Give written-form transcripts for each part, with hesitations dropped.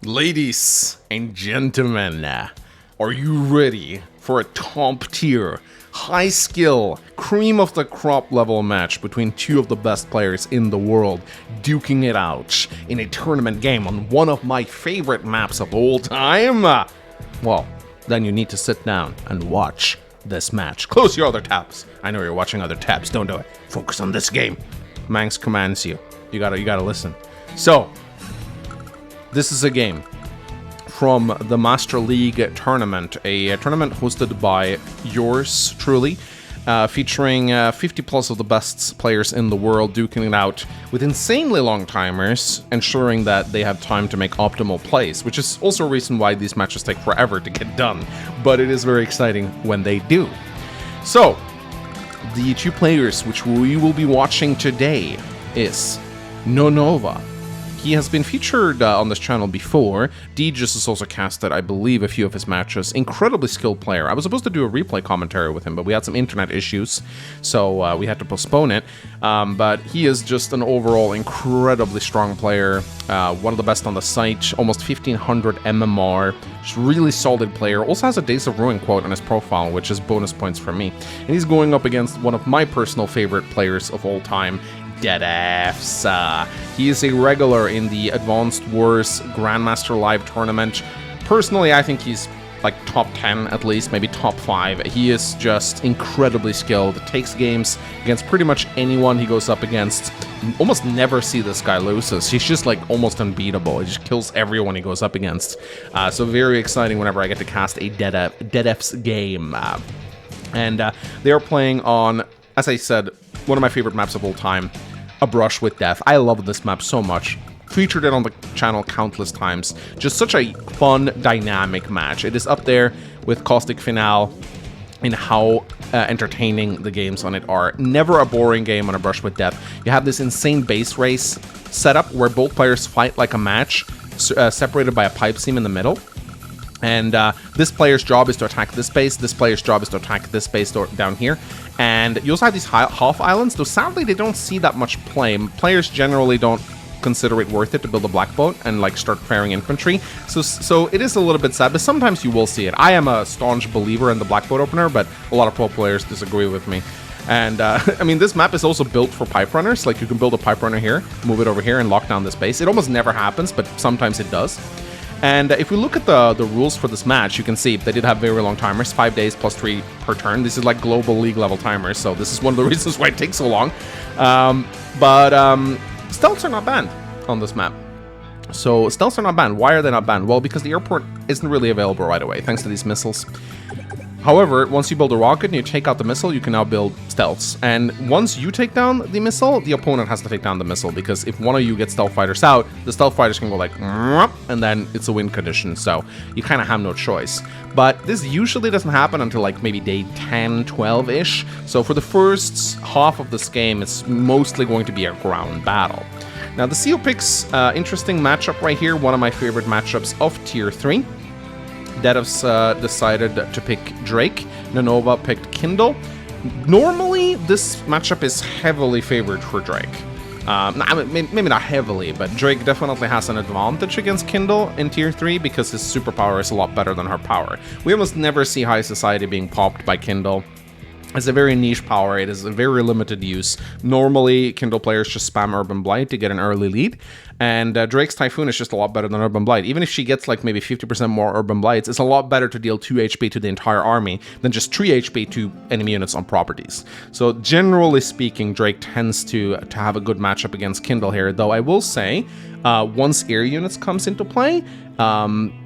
Ladies and gentlemen, are you ready for a top tier, high skill, cream of the crop level match between two of the best players in the world, duking it out in a tournament game on one of my favorite maps of all time? Well, then you need to sit down and watch this match. Close your other tabs. I know you're watching other tabs, don't do it. Focus on this game. Mangs commands you. You gotta listen. So, this is a game from the Master League tournament, a tournament hosted by yours truly, featuring 50 plus of the best players in the world duking it out with insanely long timers, ensuring that they have time to make optimal plays, which is also a reason why these matches take forever to get done, but it is very exciting when they do. So, the two players which we will be watching today is Nonova. He has been featured on this channel before. Deejus has also casted, I believe, a few of his matches. Incredibly skilled player. I was supposed to do a replay commentary with him, but we had some internet issues, so we had to postpone it. But he is just an overall incredibly strong player. One of the best on the site. Almost 1500 MMR. Just really solid player. Also has a Days of Ruin quote on his profile, which is bonus points for me. And he's going up against one of my personal favorite players of all time, Deadefs. He is a regular in the Advanced Wars Grandmaster Live tournament. Personally, I think he's like top 10 at least, maybe top 5. He is just incredibly skilled, takes games against pretty much anyone he goes up against. Almost never see this guy loses. He's just like almost unbeatable. He just kills everyone he goes up against. So very exciting whenever I get to cast a Deadefs game. And they are playing on, as I said, one of my favorite maps of all time, A Brush with Death. I love this map so much. Featured it on the channel countless times. Just such a fun, dynamic match. It is up there with Caustic Finale in how entertaining the games on it are. Never a boring game on A Brush with Death. You have this insane base race setup where both players fight like a match, separated by a pipe seam in the middle. And this player's job is to attack this base. This player's job is to attack this base down here. And you also have these half islands, though sadly they don't see that much play. Players generally don't consider it worth it to build a black boat and like start firing infantry. So it is a little bit sad, but sometimes you will see it. I am a staunch believer in the black boat opener, but a lot of pro players disagree with me. And I mean, this map is also built for pipe runners. Like you can build a pipe runner here, move it over here, and lock down this base. It almost never happens, but sometimes it does. And if we look at the rules for this match, you can see they did have very long timers, 5 days plus 3 per turn. This is like global league level timers, so this is one of the reasons why it takes so long. But stealths are not banned on this map. So stealths are not banned. Why are they not banned? Well, because the airport isn't really available right away, thanks to these missiles. However, once you build a rocket and you take out the missile, you can now build stealths. And once you take down the missile, the opponent has to take down the missile, because if one of you gets stealth fighters out, the stealth fighters can go like, and then it's a win condition, so you kind of have no choice. But this usually doesn't happen until like maybe day 10, 12-ish. So for the first half of this game, it's mostly going to be a ground battle. Now the CO picks interesting matchup right here, one of my favorite matchups of Tier 3. Deadefs decided to pick Drake. Nonova picked Kindle. Normally, this matchup is heavily favored for Drake. Maybe not heavily, but Drake definitely has an advantage against Kindle in Tier 3 because his superpower is a lot better than her power. We almost never see High Society being popped by Kindle. It's a very niche power. It is a very limited use. Normally, Kindle players just spam Urban Blight to get an early lead, and Drake's Typhoon is just a lot better than Urban Blight. Even if she gets like maybe 50% more Urban Blights, it's a lot better to deal 2 HP to the entire army than just 3 HP to enemy units on properties. So generally speaking, Drake tends to have a good matchup against Kindle here, though I will say, once air units comes into play,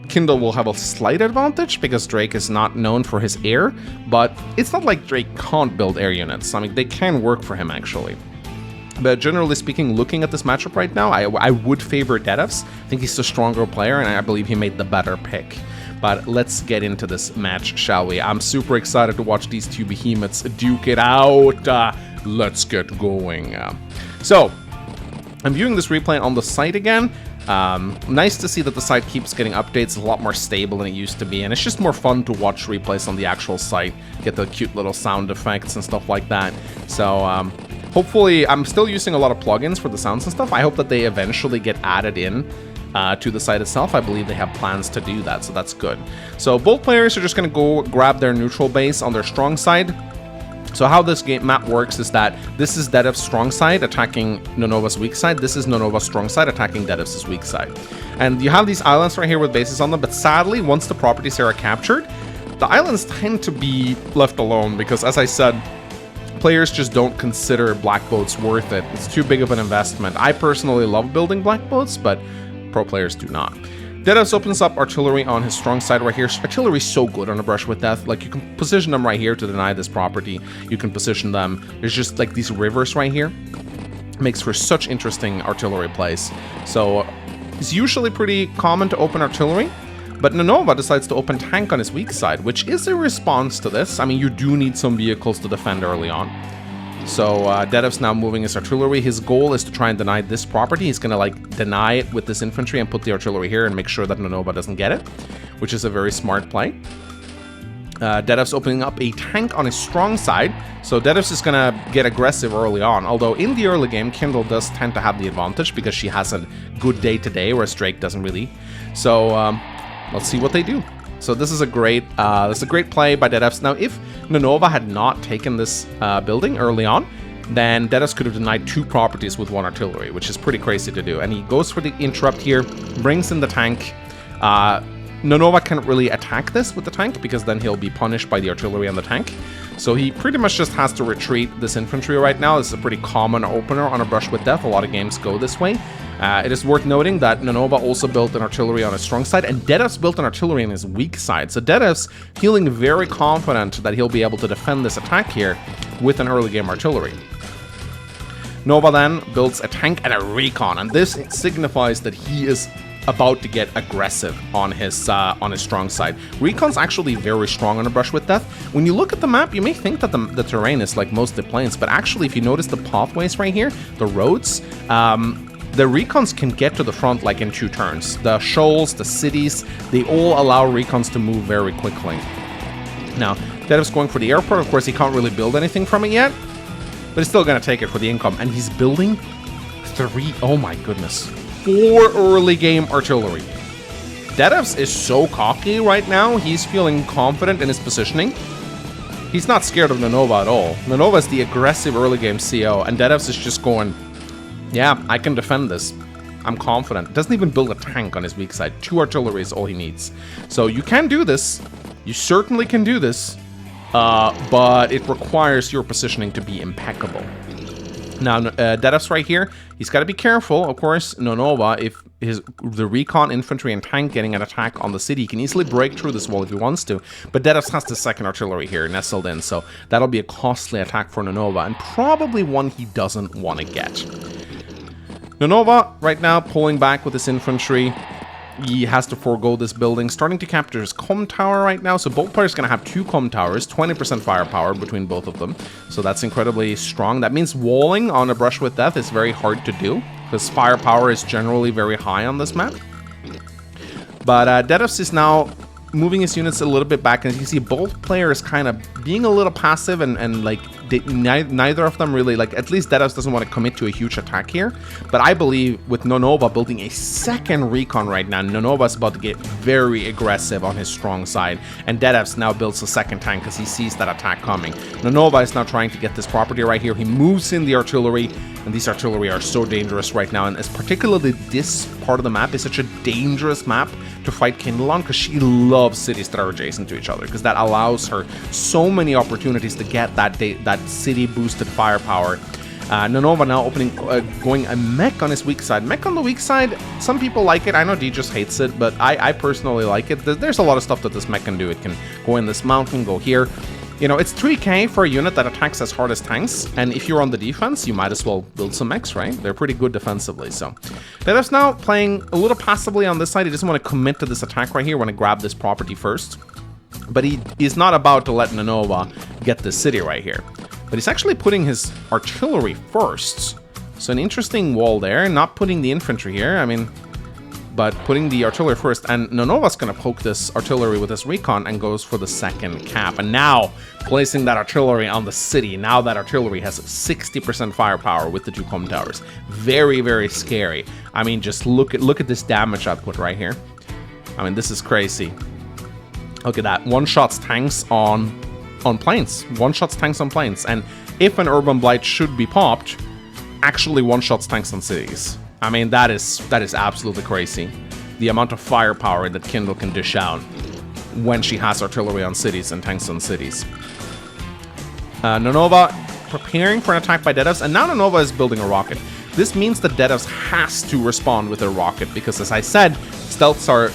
Kindle will have a slight advantage because Drake is not known for his air, but it's not like Drake can't build air units. I mean, they can work for him actually. But generally speaking, looking at this matchup right now, I would favor Deadefs. I think he's the stronger player, and I believe he made the better pick. But let's get into this match, shall we? I'm super excited to watch these two behemoths duke it out. Let's get going. So, I'm viewing this replay on the site again. Nice to see that the site keeps getting updates. It's a lot more stable than it used to be, and it's just more fun to watch replays on the actual site, get the cute little sound effects and stuff like that. So hopefully, I'm still using a lot of plugins for the sounds and stuff. I hope that they eventually get added in to the site itself. I believe they have plans to do that, so that's good. So both players are just going to go grab their neutral base on their strong side. So how this game map works is that this is Dedev's strong side attacking Nonova's weak side. This is Nonova's strong side attacking Dedev's weak side. And you have these islands right here with bases on them, but sadly, once the properties here are captured, the islands tend to be left alone because, as I said, players just don't consider black boats worth it. It's too big of an investment. I personally love building black boats, but pro players do not. Dedevs opens up artillery on his strong side right here. Artillery is so good on a brush with death. Like, you can position them right here to deny this property. You can position them. There's just like these rivers right here. Makes for such interesting artillery plays. So it's usually pretty common to open artillery, but Nonova decides to open tank on his weak side, which is a response to this. I mean, you do need some vehicles to defend early on. So Dedev's now moving his artillery. His goal is to try and deny this property. He's going to like deny it with this infantry and put the artillery here and make sure that Nonova doesn't get it, which is a very smart play. Dedev's opening up a tank on his strong side. So Dedev's is going to get aggressive early on. Although in the early game, Kindle does tend to have the advantage because she has a good day-to-day, whereas Drake doesn't really. So let's see what they do. So this is a great play by Dedevs. Now, if Nonova had not taken this building early on, then Dedevs could have denied 2 properties with 1 artillery, which is pretty crazy to do. And he goes for the interrupt here, brings in the tank. Nonova can't really attack this with the tank because then he'll be punished by the artillery and the tank. So he pretty much just has to retreat this infantry right now. This is a pretty common opener on a brush with death. A lot of games go this way. It is worth noting that Nonova also built an artillery on his strong side, and Dedevs built an artillery on his weak side. So Dedevs feeling very confident that he'll be able to defend this attack here with an early game artillery. Nova then builds a tank and a recon, and this signifies that he is about to get aggressive on his strong side. Recon's actually very strong on a brush with death. When you look at the map, you may think that the terrain is like mostly plains, but actually if you notice the pathways right here, the roads, the recons can get to the front like in 2 turns. The shoals, the cities, they all allow recons to move very quickly. Now, Dedev's going for the airport. Of course, he can't really build anything from it yet, but he's still going to take it for the income. And he's building 3, oh my goodness, 4 early game artillery. Dedevs is so cocky right now. He's feeling confident in his positioning. He's not scared of Nonova at all. Nonova is the aggressive early game CO, and Dedevs is just going, yeah, I can defend this. I'm confident. Doesn't even build a tank on his weak side. 2 artillery is all he needs. So you can do this. You certainly can do this. But it requires your positioning to be impeccable. Now, Dedevs right here, he's got to be careful. Of course, Nonova, if the recon, infantry, and tank getting an attack on the city, he can easily break through this wall if he wants to. But Dedevs has the 2nd artillery here nestled in, so that'll be a costly attack for Nonova, and probably one he doesn't want to get. Nonova, right now, pulling back with his infantry. He has to forego this building, starting to capture his comm tower right now. So both players are going to have 2 comm towers, 20% firepower between both of them. So that's incredibly strong. That means walling on a brush with death is very hard to do, because firepower is generally very high on this map. But Dedevs is now moving his units a little bit back, and you see both players kind of being a little passive and like neither of them really, like, at least Dedevs doesn't want to commit to a huge attack here. But I believe with Nonova building a 2nd recon right now, Nonova's about to get very aggressive on his strong side, and Dedevs now builds a 2nd tank because he sees that attack coming. Nonova is now trying to get this property right here. He moves in the artillery, and these artillery are so dangerous right now, and it's particularly this part of the map is such a dangerous map to fight Kindle on, because she loves cities that are adjacent to each other, because that allows her so many opportunities to get that city boosted firepower. Nonova now going a mech on his weak side. Mech on the weak side, some people like it. I know D just hates it, but I personally like it. There's a lot of stuff that this mech can do. It can go in this mountain, go here. You know, it's 3k for a unit that attacks as hard as tanks, and if you're on the defense, you might as well build some mechs, right? They're pretty good defensively, so. Dedevs now playing a little passively on this side. He doesn't want to commit to this attack right here. Want to grab this property first. But he is not about to let Nonova get this city right here. But he's actually putting his artillery first. So an interesting wall there, not putting the infantry here. I mean, but putting the artillery first, and Nonova's gonna poke this artillery with his recon and goes for the second cap. And now, placing that artillery on the city, now that artillery has 60% firepower with the 2 comm towers. Very, very scary. I mean, just look at this damage output right here. I mean, this is crazy. Look at that. One-shots tanks on planes. One-shots tanks on planes. And if an Urban Blight should be popped, actually one-shots tanks on cities. I mean, that is absolutely crazy. The amount of firepower that Kindle can dish out when she has artillery on cities and tanks on cities. Nonova preparing for an attack by Dedevs, and now Nonova is building a rocket. This means that Dedevs has to respond with a rocket, because as I said, stealths are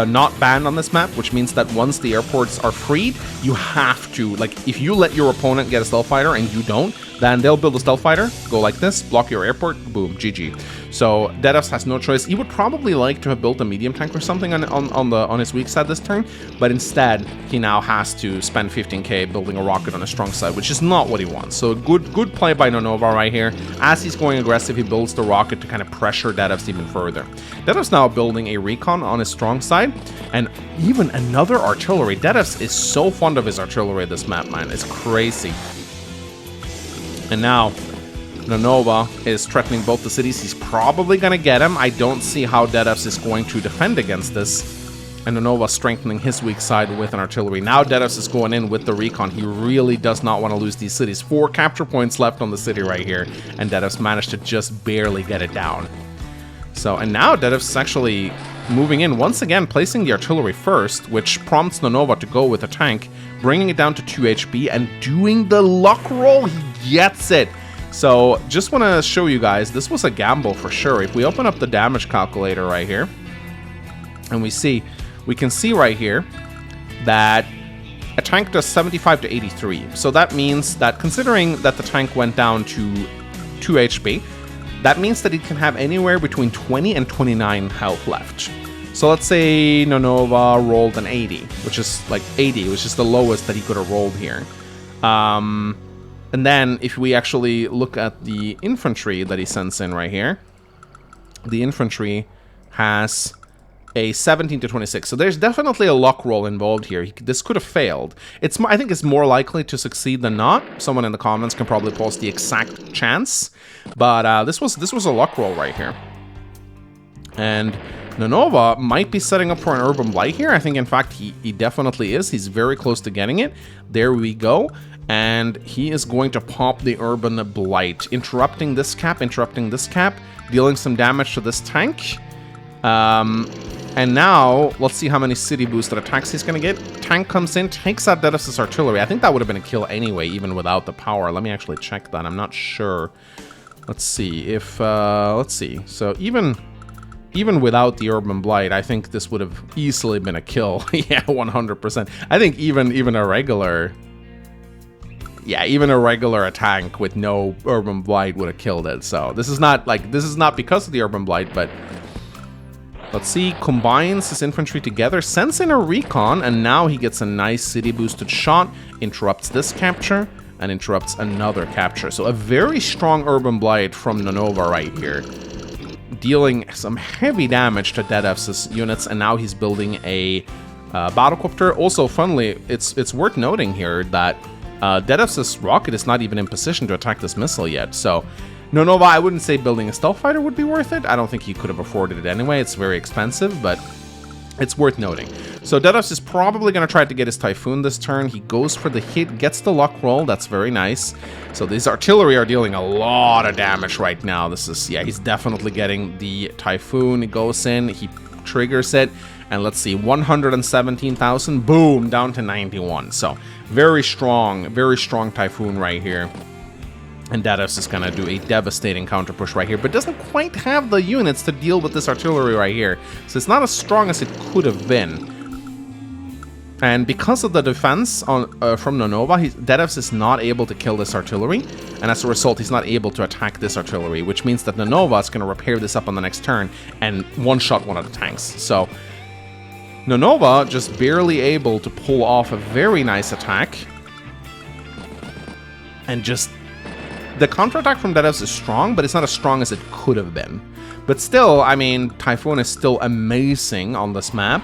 not banned on this map, which means that once the airports are freed, you have to, like, if you let your opponent get a stealth fighter and you don't, then they'll build a stealth fighter, go like this, block your airport, boom, GG. So Dedevs has no choice. He would probably like to have built a medium tank or something on his weak side this turn, but instead he now has to spend 15k building a rocket on his strong side, which is not what he wants. So good play by Nonova right here. As he's going aggressive, he builds the rocket to kind of pressure Dedevs even further. Dedevs now building a recon on his strong side, and even another artillery. Dedevs is so fond of his artillery this map, man. It's crazy. And now, Nonova is threatening both the cities. He's probably going to get him. I don't see how Dedevs is going to defend against this. And Nonova strengthening his weak side with an artillery. Now Dedevs is going in with the recon. He really does not want to lose these cities. 4 capture points left on the city right here. And Dedevs managed to just barely get it down. So, and now Dedevs is actually moving in, once again placing the artillery first, which prompts Nonova to go with a tank, bringing it down to 2 HP and doing the luck roll. He gets it. So just want to show you guys, this was a gamble for sure. If we open up the damage calculator right here, and we can see right here that a tank does 75 to 83. So that means that, considering that the tank went down to 2 HP, that means that it can have anywhere between 20 and 29 health left. So let's say Nonova rolled an 80, which is like 80, which is the lowest that he could have rolled here. And then if we actually look at the infantry that he sends in right here, the infantry has a 17 to 26. So there's definitely a luck roll involved here. This could have failed. I think it's more likely to succeed than not. Someone in the comments can probably post the exact chance. But this was a luck roll right here. And Nonova might be setting up for an Urban Blight here. I think, in fact, he definitely is. He's very close to getting it. There we go. And he is going to pop the Urban Blight, interrupting this cap, dealing some damage to this tank. And now, let's see how many city boosted attacks he's going to get. Tank comes in, takes out Dedevs' artillery. I think that would have been a kill anyway, even without the power. Let me actually check that. I'm not sure. Let's see if, let's see. So even without the Urban Blight, I think this would have easily been a kill. Yeah, 100%. I think even a regular... Yeah, even a regular tank with no Urban Blight would have killed it. So this is not because of the Urban Blight, but let's see, combines his infantry together, sends in a recon, and now he gets a nice city boosted shot, interrupts this capture, and interrupts another capture. So a very strong Urban Blight from Nonova right here, dealing some heavy damage to Dedevs' units, and now he's building a battlecopter. Also, funnily, it's worth noting here that Dedevs' rocket is not even in position to attack this missile yet, so Nonova, I wouldn't say building a stealth fighter would be worth it. I don't think he could have afforded it anyway. It's very expensive, but it's worth noting. So Dedevs is probably going to try to get his Typhoon this turn. He goes for the hit, gets the luck roll. That's very nice. So these artillery are dealing a lot of damage right now. This is, yeah, he's definitely getting the Typhoon. He goes in, he triggers it, and let's see, 117,000, boom, down to 91. So very strong Typhoon right here. And Dedevs is going to do a devastating counter push right here, but doesn't quite have the units to deal with this artillery right here. So it's not as strong as it could have been. And because of the defense from Nonova, Dedevs is not able to kill this artillery. And as a result, he's not able to attack this artillery, which means that Nonova is going to repair this up on the next turn and one-shot one of the tanks. So Nonova just barely able to pull off a very nice attack. And just... The counterattack from Dedevs is strong, but it's not as strong as it could have been. But still, I mean, Typhoon is still amazing on this map.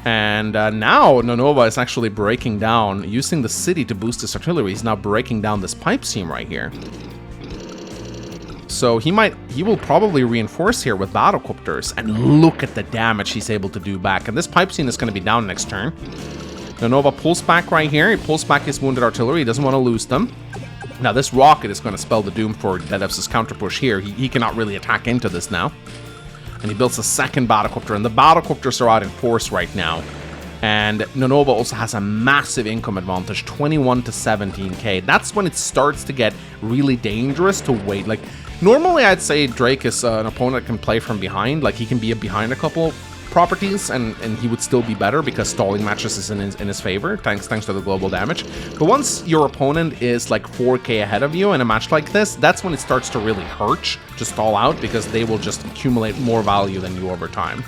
And now Nonova is actually breaking down, using the city to boost his artillery. He's now breaking down this pipe seam right here. So he will probably reinforce here with battlecopters. And look at the damage he's able to do back. And this pipe seam is going to be down next turn. Nonova pulls back right here. He pulls back his wounded artillery. He doesn't want to lose them. Now this rocket is going to spell the doom for Dedev's counter push here. He cannot really attack into this now. And he builds a second battlecopter, and the battlecopters are out in force right now. And Nonova also has a massive income advantage, 21 to 17k. That's when it starts to get really dangerous to wait. Like, normally I'd say Drake is an opponent that can play from behind. Like, he can be behind a couple properties, and he would still be better because stalling matches is in his favor, thanks to the global damage. But once your opponent is like 4k ahead of you in a match like this, that's when it starts to really hurt to stall out, because they will just accumulate more value than you over time.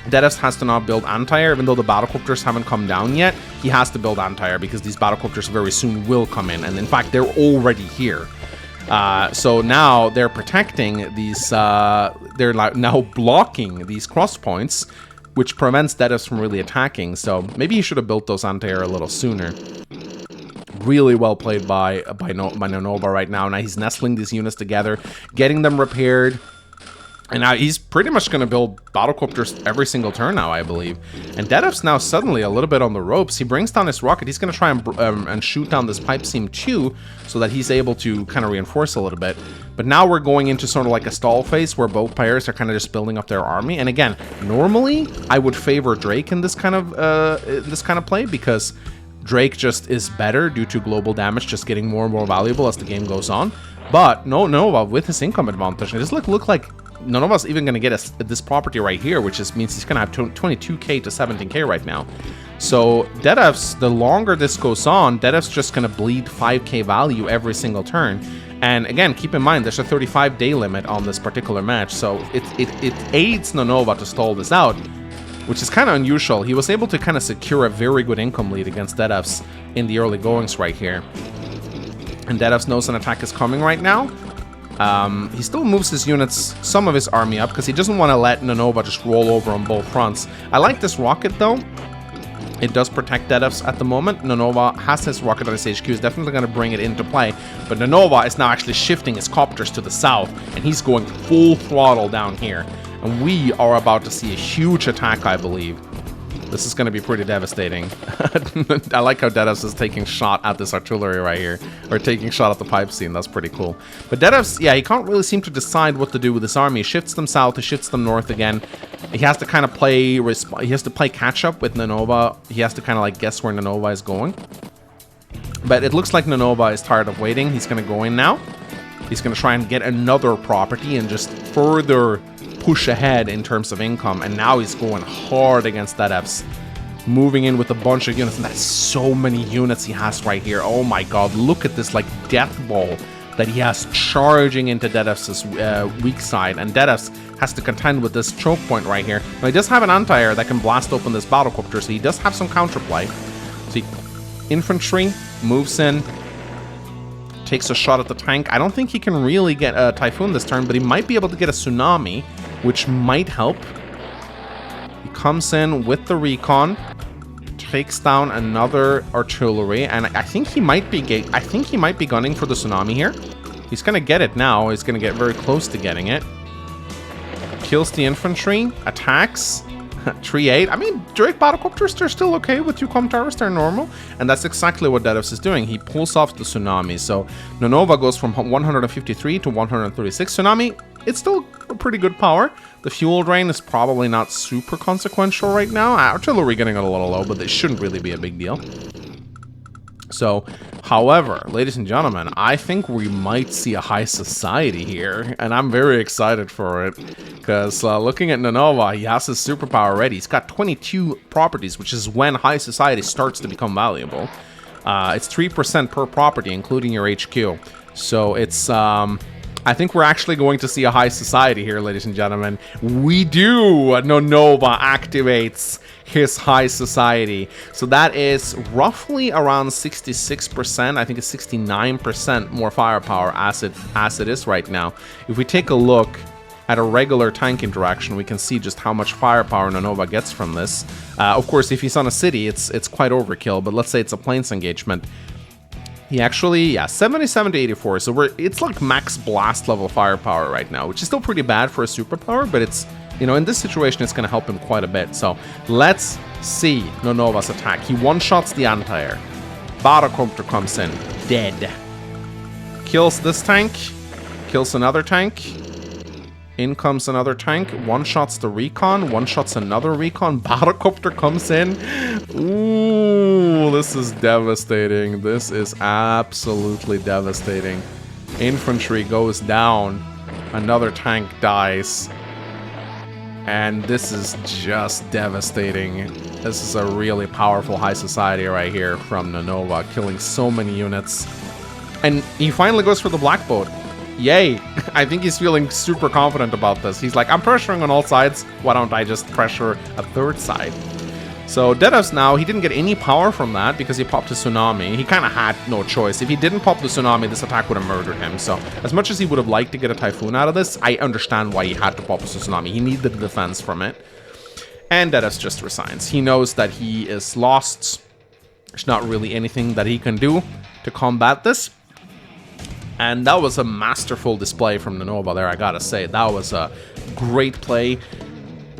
Dedevs has to now build anti-air, even though the battlecopters haven't come down yet. He has to build anti-air because these battlecopters very soon will come in, and in fact they're already here. So now they're protecting these, they're now blocking these cross points, which prevents Dedevs from really attacking. So maybe he should have built those anti-air a little sooner. Really well played by Nonova right now. Now he's nestling these units together, getting them repaired. And now he's pretty much going to build battlecopters every single turn now, I believe. And Dedev's now suddenly a little bit on the ropes. He brings down his rocket. He's going to try and shoot down this pipe seam too, so that he's able to kind of reinforce a little bit. But now we're going into sort of like a stall phase where both players are kind of just building up their army. And again, normally I would favor Drake in this kind of play, because Drake just is better due to global damage just getting more and more valuable as the game goes on. But Nova, with his income advantage, it just look like none of us even going to get this property right here, which means he's going to have 22k to 17k right now. So Dedevs, the longer this goes on, Dedevs just going to bleed 5k value every single turn. And again, keep in mind, there's a 35-day limit on this particular match, so it aids Nonova to stall this out, which is kind of unusual. He was able to kind of secure a very good income lead against Dedevs in the early goings right here. And Dedevs knows an attack is coming right now. He still moves his units, some of his army up, because he doesn't want to let Nonova just roll over on both fronts. I like this rocket, though. It does protect Dedevs at the moment. Nonova has his rocket on his HQ, is definitely going to bring it into play. But Nonova is now actually shifting his copters to the south, and he's going full throttle down here. And we are about to see a huge attack, I believe. This is going to be pretty devastating. I like how Dedevs is taking shot at this artillery right here. Or taking shot at the pipe seam. That's pretty cool. But Dedevs, yeah, he can't really seem to decide what to do with his army. He shifts them south, he shifts them north again. He has to kind of play catch up with Nonova. He has to kind of like guess where Nonova is going. But it looks like Nonova is tired of waiting. He's going to go in now. He's going to try and get another property and just further push ahead in terms of income. And now he's going hard against Dedevs, moving in with a bunch of units. And that's so many units he has right here. Oh my god, look at this like death ball that he has charging into Dedevs' weak side. And Dedevs has to contend with this choke point right here. Now he does have an anti-air that can blast open this battlecopter, so he does have some counterplay. So infantry moves in, takes a shot at the tank. I don't think he can really get a Typhoon this turn, but he might be able to get a Tsunami, which might help. He comes in with the recon, takes down another artillery, and I think he might be gunning for the Tsunami here. He's gonna get it now. He's gonna get very close to getting it. Kills the infantry, attacks. 3-8. I mean, Drake battlecopters, they're still okay with 2 comm towers, they're normal. And that's exactly what Dedevs is doing. He pulls off the Tsunami. So Nonova goes from 153 to 136. Tsunami, it's still a pretty good power. The fuel drain is probably not super consequential right now. Artillery getting a little low, but it shouldn't really be a big deal. So, however, ladies and gentlemen, I think we might see a high society here, and I'm very excited for it, because looking at Nonova, he has his superpower ready. He's got 22 properties, which is when high society starts to become valuable. It's 3% per property, including your HQ. So it's, I think we're actually going to see a high society here, ladies and gentlemen. We do! Nonova activates his high society. So that is roughly around 66%. I think it's 69% more firepower as it is right now. If we take a look at a regular tank interaction, we can see just how much firepower Nonova gets from this. Of course, if he's on a city, it's quite overkill, but let's say it's a plains engagement. He actually, yeah, 77 to 84, so it's like max blast level firepower right now, which is still pretty bad for a superpower, but it's, you know, in this situation, it's going to help him quite a bit. So let's see Nonova's attack. He one-shots the anti-air. Battlecopter comes in, dead. Kills this tank, kills another tank. In comes another tank, one-shots the recon, one-shots another recon, Battlecopter comes in. Ooh, this is devastating. This is absolutely devastating. Infantry goes down, another tank dies. And this is just devastating. This is a really powerful high society right here from Nonova, killing so many units. And he finally goes for the black boat. Yay! I think he's feeling super confident about this. He's like, I'm pressuring on all sides. Why don't I just pressure a third side? So Dedos now, he didn't get any power from that because he popped a tsunami. He kind of had no choice. If he didn't pop the tsunami, this attack would have murdered him. So as much as he would have liked to get a typhoon out of this, I understand why he had to pop the tsunami. He needed the defense from it. And Dedos just resigns. He knows that he is lost. There's not really anything that he can do to combat this. And that was a masterful display from Nonova there, I gotta say. That was a great play.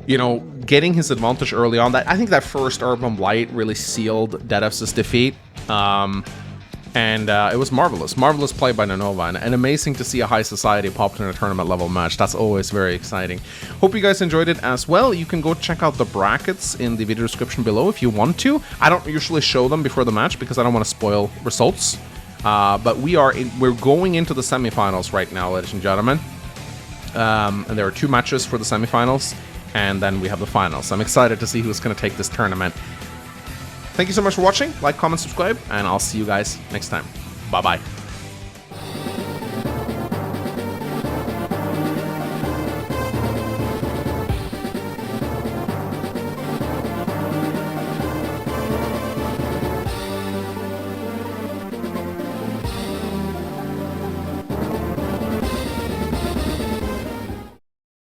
You know, getting his advantage early on. I think that first Urban Blight really sealed Dedev's defeat. It was marvelous. Marvelous play by Nonova. And amazing to see a high society popped in a tournament level match. That's always very exciting. Hope you guys enjoyed it as well. You can go check out the brackets in the video description below if you want to. I don't usually show them before the match because I don't want to spoil results. But we're going into the semifinals right now, ladies and gentlemen. And there are 2 matches for the semifinals, and then we have the finals. I'm excited to see who's going to take this tournament. Thank you so much for watching. Like, comment, subscribe, and I'll see you guys next time. Bye-bye.